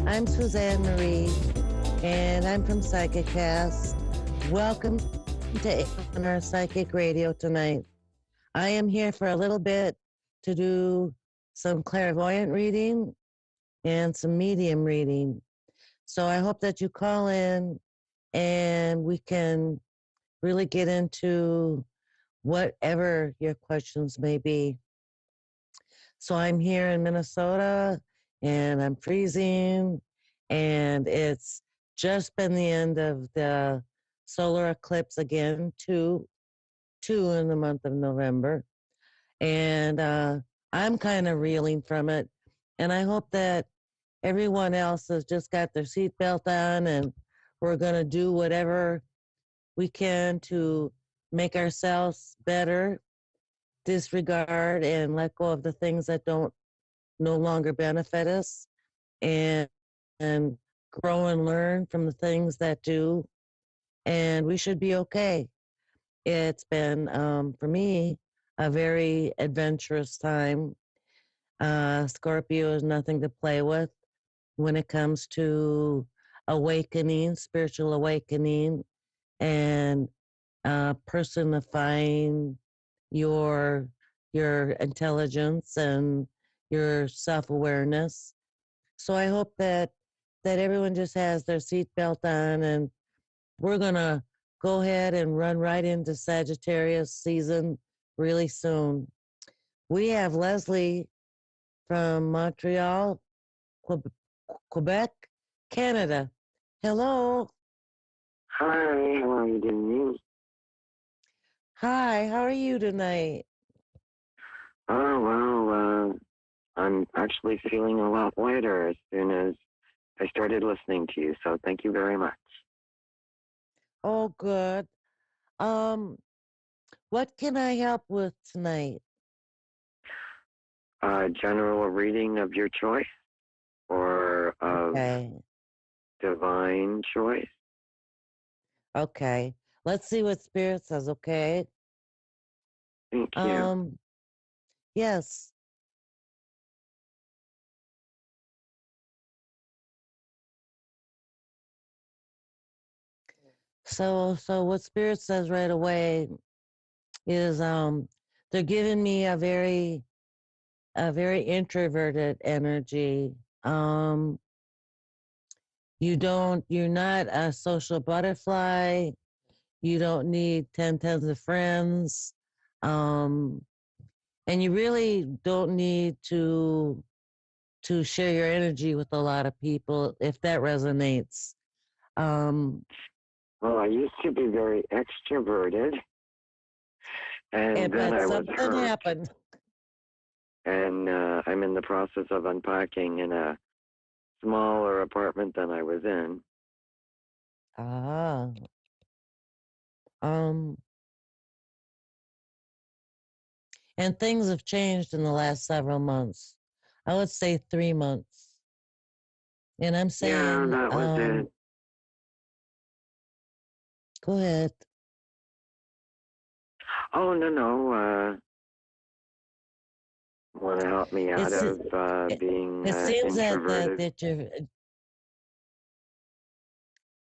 I'm Suzanne Marie, and I'm from Psychicast. Welcome to on our Psychic Radio tonight. I am here for a little bit to do some clairvoyant reading and some medium reading. So I hope that you call in and we can really get into whatever your questions may be. So I'm here in Minnesota and I'm freezing, and it's just been the end of the solar eclipse again, two in the month of November. And I'm kind of reeling from it. And I hope that everyone else has just got their seatbelt on, and we're going to do whatever we can to make ourselves better, disregard and let go of the things that don't no longer benefit us, and and grow and learn from the things that do, and we should be okay. It's been for me a very adventurous time. Scorpio is nothing to play with when it comes to awakening, spiritual awakening, and personifying your your intelligence and your self-awareness. So I hope that everyone just has their seatbelt on, and we're gonna go ahead and run right into Sagittarius season really soon. We have Leslie from Montreal, Quebec, Canada. Hello. Hi, how are you doing? Hi, how are you tonight? Oh, I'm actually feeling a lot lighter as soon as I started listening to you, so thank you very much. Oh, good. Um, what can I help with tonight? General reading of your choice or of Okay. divine choice? Okay. Let's see what Spirit says, okay? Thank you. Um, yes. So what Spirit says right away is they're giving me a very introverted energy. Um you're not a social butterfly. You don't need 10 tons of friends. Um and you really don't need to share your energy with a lot of people if that resonates. Um Well, I used to be very extroverted, and then but I was something hurt, happened. and I'm in the process of unpacking in a smaller apartment than I was in. Ah. Um And things have changed in the last several months. I would say 3 months. And I'm Yeah, saying, that was it. go ahead. Oh, no. Want to help me out It's of it, being it seems that introverted? that you're.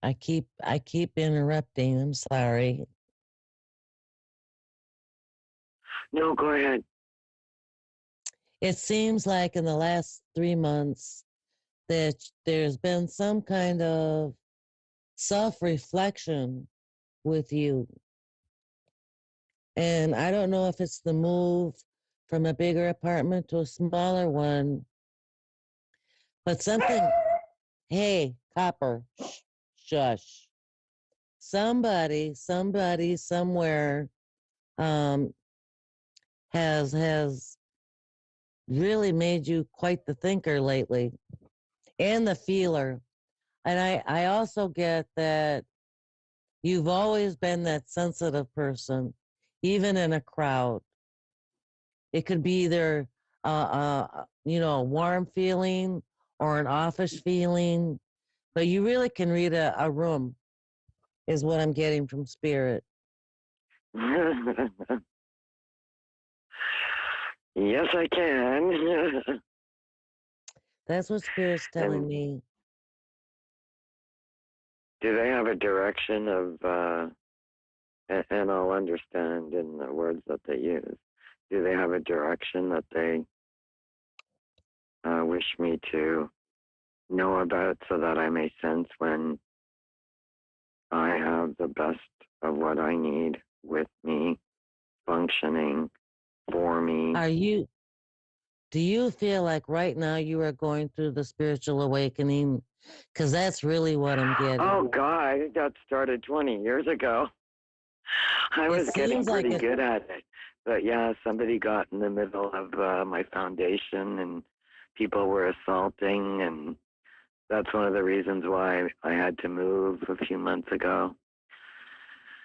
I keep interrupting. I'm sorry. No, go ahead. It seems like in the last 3 months that there's been some kind of self-reflection with you, and I don't know if it's the move from a bigger apartment to a smaller one, but something. Hey, Copper, shush. Somebody, somewhere, um, has really made you quite the thinker lately, and the feeler. And I also get that you've always been that sensitive person, even in a crowd. It could be either, a warm feeling or an office feeling, but you really can read a room, is what I'm getting from Spirit. Yes, I can. That's what Spirit's telling and me. Do they have a direction of, and I'll understand in the words that they use, do they have a direction that they wish me to know about so that I may sense when I have the best of what I need with me, functioning for me? Do you feel like right now you are going through the spiritual awakening? Because that's really what I'm Oh, getting. God, I got started 20 years ago. I It was getting seems like pretty it. good at it. But yeah, somebody got in the middle of my foundation and people were assaulting. And that's one of the reasons why I had to move a few months ago.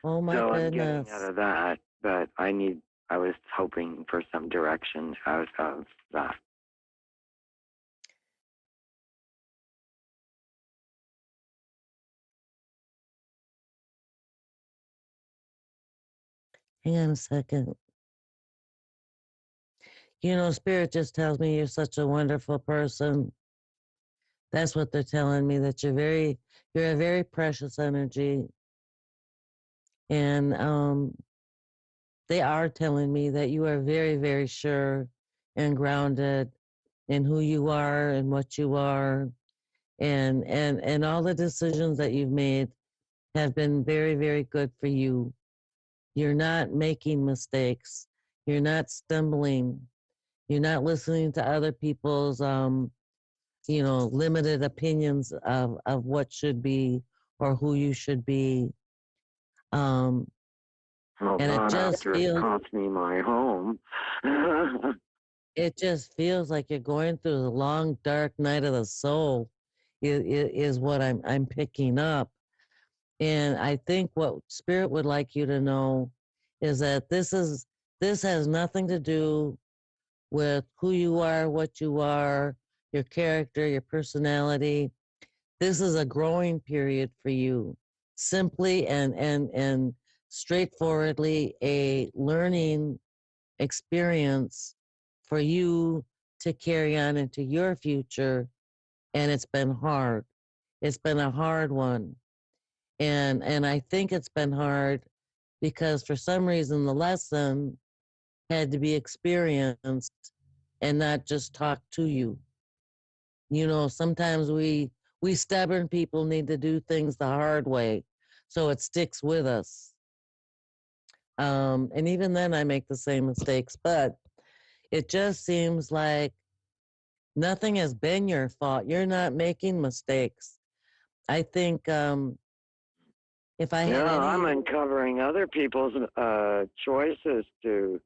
Oh my So I'm getting out goodness. of that. But I was hoping for some direction out of that. Hang on a second. You know, Spirit just tells me you're such a wonderful person. That's what they're telling me, that you're a very precious energy. And they are telling me that you are very, very sure and grounded in who you are and what you are. And all the decisions that you've made have been very, very good for you. You're not making mistakes. You're not stumbling. You're not listening to other people's limited opinions of what should be or who you should be. Um, Well, and not after it cost me my home. it just feels like you're going through the long dark night of the soul is what I'm picking up. And I think what Spirit would like you to know is that this has nothing to do with who you are, what you are, your character, your personality. This is a growing period for you. Simply and straightforwardly a learning experience for you to carry on into your future. And it's been hard. It's been a hard one. And I think it's been hard because for some reason the lesson had to be experienced and not just talked to you. You know, sometimes we stubborn people need to do things the hard way so it sticks with us. And even then I make the same mistakes, but it just seems like nothing has been your fault. You're not making mistakes. I think if I had Yeah, I'm any, uncovering other people's choices to.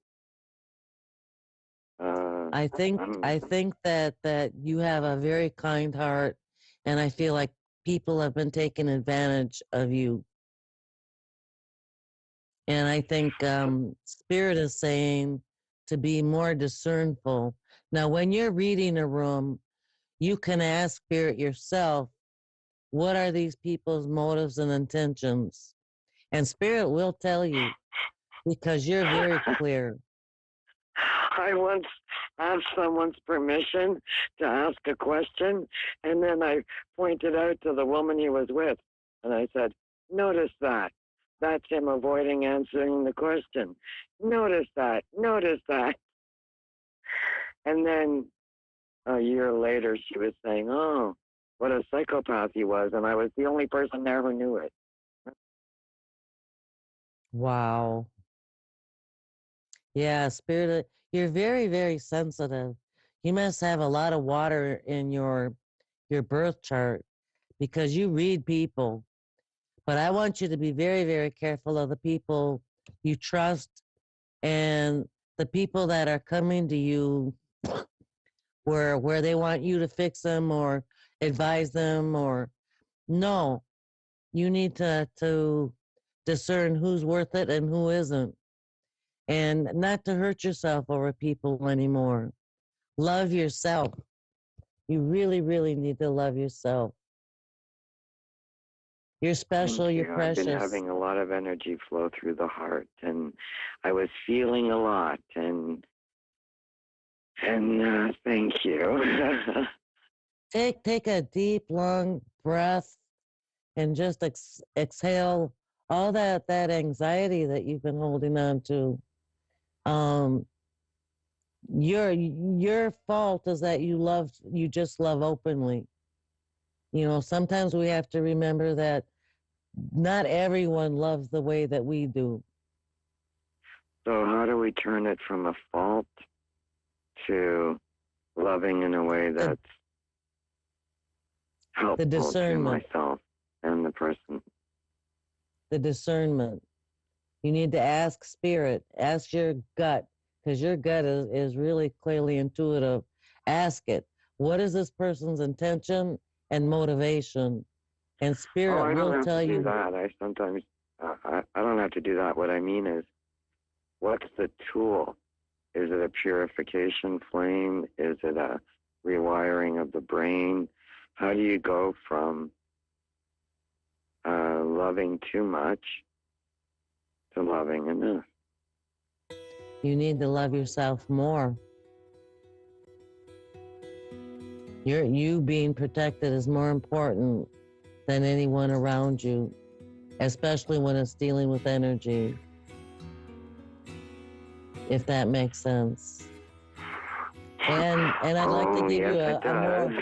I think I'm, I think that you have a very kind heart, and I feel like people have been taking advantage of you. And I think Spirit is saying to be more discernful. Now, when you're reading a room, you can ask Spirit yourself, what are these people's motives and intentions? And Spirit will tell you because you're very clear. I once asked someone's permission to ask a question, and then I pointed out to the woman he was with, and I said, "Notice that. That's him avoiding answering the question. Notice that. Notice that." And then a year later, she was saying, "Oh, what a psychopath he was," and I was the only person there who knew it. Wow. Yeah, Spirit, you're very, very sensitive. You must have a lot of water in your birth chart because you read people. But I want you to be very, very careful of the people you trust and the people that are coming to you where they want you to fix them or advise them or no. You need to discern who's worth it and who isn't. And not to hurt yourself over people anymore. Love yourself. You really, really need to love yourself. You're Thank special, you're you. I've been precious. having a lot of energy flow through the heart, and I was feeling a lot, and thank you. Take a deep, long breath and just exhale all that anxiety that you've been holding on to. Um, your fault is that you just love openly. Sometimes we have to remember that not everyone loves the way that we do. So how do we turn it from a fault to loving in a way that's helpful to discernment. myself and the person? The discernment. You need to ask spirit, ask your gut, because your gut is really clearly intuitive. Ask it. What is this person's intention and motivation? And Oh, spirit I don't will have tell to do you. that. I sometimes, I don't have to do that. What I mean is, what's the tool? Is it a purification flame? Is it a rewiring of the brain? How do you go from loving too much to loving enough? You need to love yourself more. You being protected is more important than anyone around you, especially when it's dealing with energy, if that makes sense. And I'd like to give yes, you it a more, does.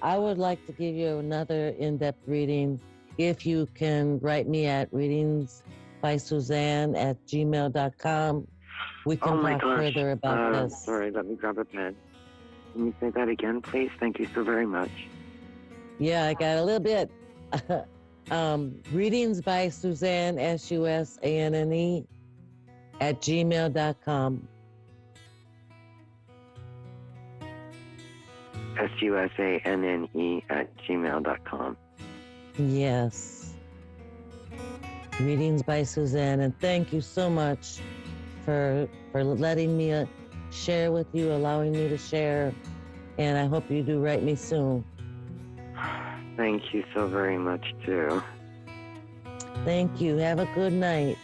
I would like to give you another in-depth reading if you can write me at readingsbysusanne@gmail.com. We Oh can my talk gosh. further about this. Sorry, let me grab a pen. Can you say that again, please? Thank you so very much. Yeah, I got a little bit. Readings by Susanne, SUSANNE, @gmail.com. SUSANNE@gmail.com. Yes. Readings by Susanne. And thank you so much for letting me share with you, allowing me to share. And I hope you do write me soon. Thank you so very much, too. Thank you. Have a good night.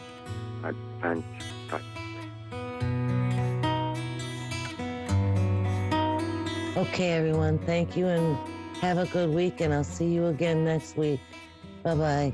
Okay, everyone. Thank you and have a good week. And I'll see you again next week. Bye-bye.